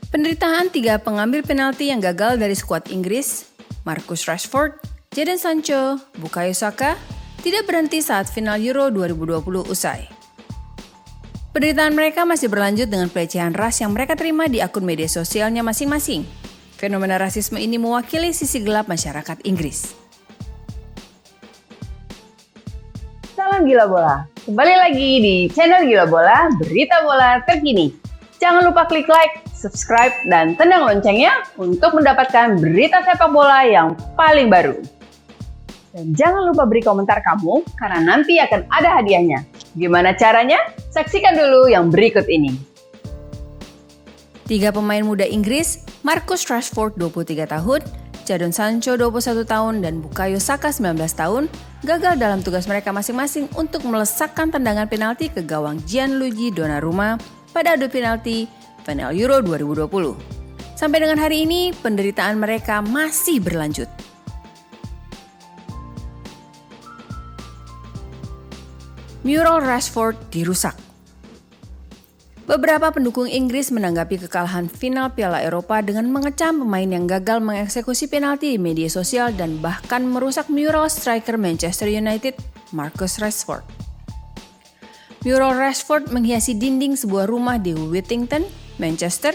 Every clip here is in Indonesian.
Penderitaan 3 pengambil penalti yang gagal dari skuad Inggris, Marcus Rashford, Jadon Sancho, Bukayo Saka, tidak berhenti saat final Euro 2020 usai. Penderitaan mereka masih berlanjut dengan pelecehan ras yang mereka terima di akun media sosialnya masing-masing. Fenomena rasisme ini mewakili sisi gelap masyarakat Inggris. Salam Gila Bola, kembali lagi di channel Gila Bola, berita bola terkini. Jangan lupa klik like, subscribe, dan tendang loncengnya untuk mendapatkan berita sepak bola yang paling baru. Dan jangan lupa beri komentar kamu, karena nanti akan ada hadiahnya. Gimana caranya? Saksikan dulu yang berikut ini. 3 pemain muda Inggris, Marcus Rashford 23 tahun, Jadon Sancho 21 tahun, dan Bukayo Saka 19 tahun, gagal dalam tugas mereka masing-masing untuk melesakkan tendangan penalti ke gawang Gianluigi Donnarumma pada adu penalti final Euro 2020. Sampai dengan hari ini, penderitaan mereka masih berlanjut. Mural Rashford dirusak. Beberapa pendukung Inggris menanggapi kekalahan final Piala Eropa dengan mengecam pemain yang gagal mengeksekusi penalti di media sosial dan bahkan merusak mural striker Manchester United, Marcus Rashford. Mural Rashford menghiasi dinding sebuah rumah di Whittington, Manchester,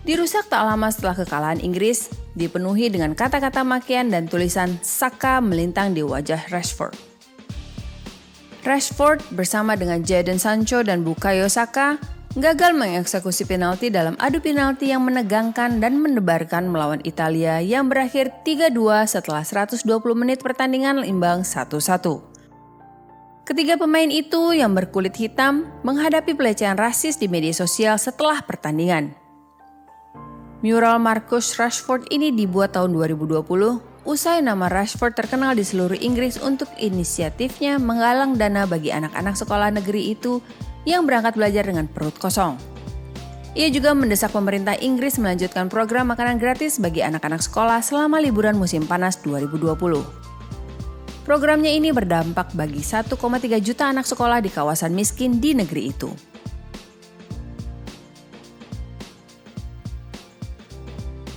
dirusak tak lama setelah kekalahan Inggris, dipenuhi dengan kata-kata makian dan tulisan Saka melintang di wajah Rashford. Rashford bersama dengan Jadon Sancho dan Bukayo Saka gagal mengeksekusi penalti dalam adu penalti yang menegangkan dan mendebarkan melawan Italia yang berakhir 3-2 setelah 120 menit pertandingan imbang 1-1. Ketiga pemain itu yang berkulit hitam menghadapi pelecehan rasis di media sosial setelah pertandingan. Mural Marcus Rashford ini dibuat tahun 2020, usai nama Rashford terkenal di seluruh Inggris untuk inisiatifnya menggalang dana bagi anak-anak sekolah negeri itu yang berangkat belajar dengan perut kosong. Ia juga mendesak pemerintah Inggris melanjutkan program makanan gratis bagi anak-anak sekolah selama liburan musim panas 2020. Programnya ini berdampak bagi 1,3 juta anak sekolah di kawasan miskin di negeri itu.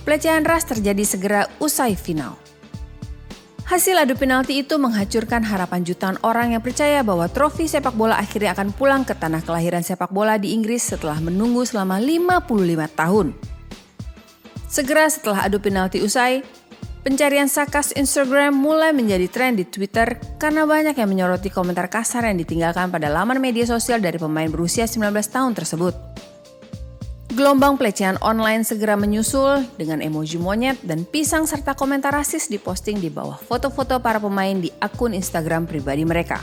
Pelecehan ras terjadi segera usai final. Hasil adu penalti itu menghancurkan harapan jutaan orang yang percaya bahwa trofi sepak bola akhirnya akan pulang ke tanah kelahiran sepak bola di Inggris setelah menunggu selama 55 tahun. Segera setelah adu penalti usai, pencarian Saka's Instagram mulai menjadi tren di Twitter karena banyak yang menyoroti komentar kasar yang ditinggalkan pada laman media sosial dari pemain berusia 19 tahun tersebut. Gelombang pelecehan online segera menyusul dengan emoji monyet dan pisang serta komentar rasis diposting di bawah foto-foto para pemain di akun Instagram pribadi mereka.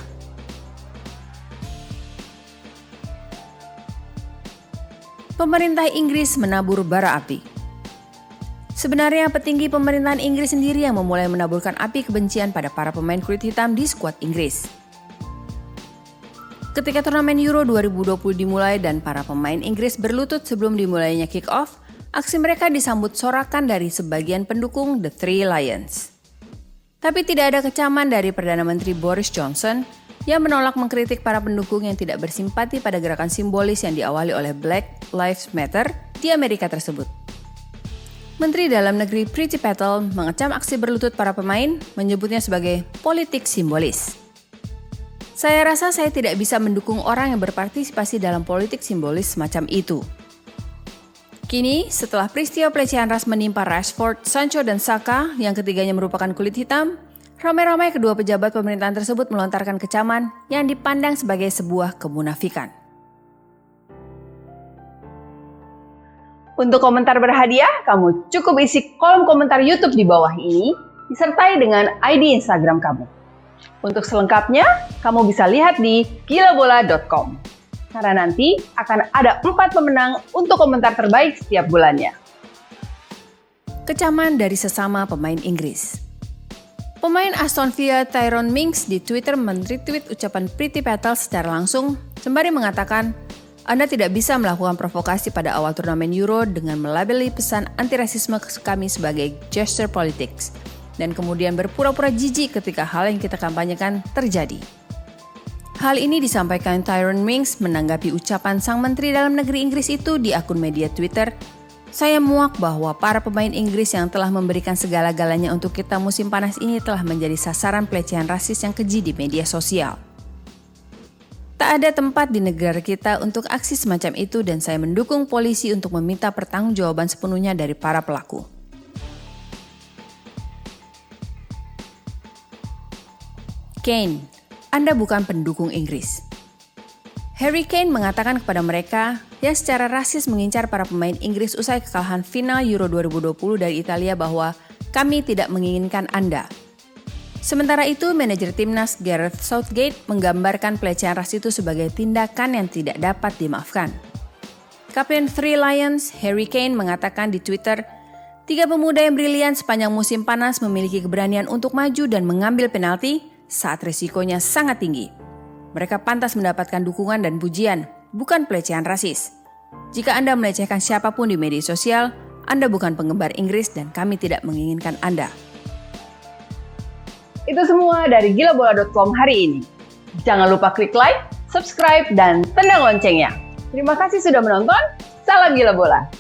Pemerintah Inggris menabur bara api. Sebenarnya petinggi pemerintahan Inggris sendiri yang memulai menaburkan api kebencian pada para pemain kulit hitam di skuad Inggris. Ketika turnamen Euro 2020 dimulai dan para pemain Inggris berlutut sebelum dimulainya kick-off, aksi mereka disambut sorakan dari sebagian pendukung The Three Lions. Tapi tidak ada kecaman dari Perdana Menteri Boris Johnson yang menolak mengkritik para pendukung yang tidak bersimpati pada gerakan simbolis yang diawali oleh Black Lives Matter di Amerika tersebut. Menteri Dalam Negeri Priti Patel mengecam aksi berlutut para pemain, menyebutnya sebagai politik simbolis. Saya rasa saya tidak bisa mendukung orang yang berpartisipasi dalam politik simbolis semacam itu. Kini, setelah peristiwa pelecehan ras menimpa Rashford, Sancho, dan Saka, yang ketiganya merupakan kulit hitam, ramai-ramai kedua pejabat pemerintahan tersebut melontarkan kecaman yang dipandang sebagai sebuah kemunafikan. Untuk komentar berhadiah, kamu cukup isi kolom komentar YouTube di bawah ini, disertai dengan ID Instagram kamu. Untuk selengkapnya, kamu bisa lihat di gilabola.com. Karena nanti akan ada 4 pemenang untuk komentar terbaik setiap bulannya. Kecaman dari sesama pemain Inggris. Pemain Aston Villa Tyrone Mings di Twitter men-retweet ucapan Priti Patel secara langsung, sembari mengatakan, Anda tidak bisa melakukan provokasi pada awal turnamen Euro dengan melabeli pesan anti-rasisme kami sebagai gesture politics, dan kemudian berpura-pura jijik ketika hal yang kita kampanyekan terjadi. Hal ini disampaikan Tyrone Mings menanggapi ucapan sang Menteri Dalam Negeri Inggris itu di akun media Twitter, Saya muak bahwa para pemain Inggris yang telah memberikan segala-galanya untuk kita musim panas ini telah menjadi sasaran pelecehan rasis yang keji di media sosial. Tak ada tempat di negara kita untuk aksi semacam itu dan saya mendukung polisi untuk meminta pertanggungjawaban sepenuhnya dari para pelaku. Kane, Anda bukan pendukung Inggris. Harry Kane mengatakan kepada mereka yang secara rasis mengincar para pemain Inggris usai kekalahan final Euro 2020 dari Italia bahwa kami tidak menginginkan Anda. Sementara itu, manajer timnas Gareth Southgate menggambarkan pelecehan ras itu sebagai tindakan yang tidak dapat dimaafkan. Kapten Three Lions, Harry Kane mengatakan di Twitter, 3 pemuda yang brilian sepanjang musim panas memiliki keberanian untuk maju dan mengambil penalti saat risikonya sangat tinggi. Mereka pantas mendapatkan dukungan dan pujian, bukan pelecehan rasis. Jika Anda melecehkan siapapun di media sosial, Anda bukan penggemar Inggris dan kami tidak menginginkan Anda. Itu semua dari gilabola.com hari ini. Jangan lupa klik like, subscribe, dan tendang loncengnya. Terima kasih sudah menonton. Salam Gila Bola.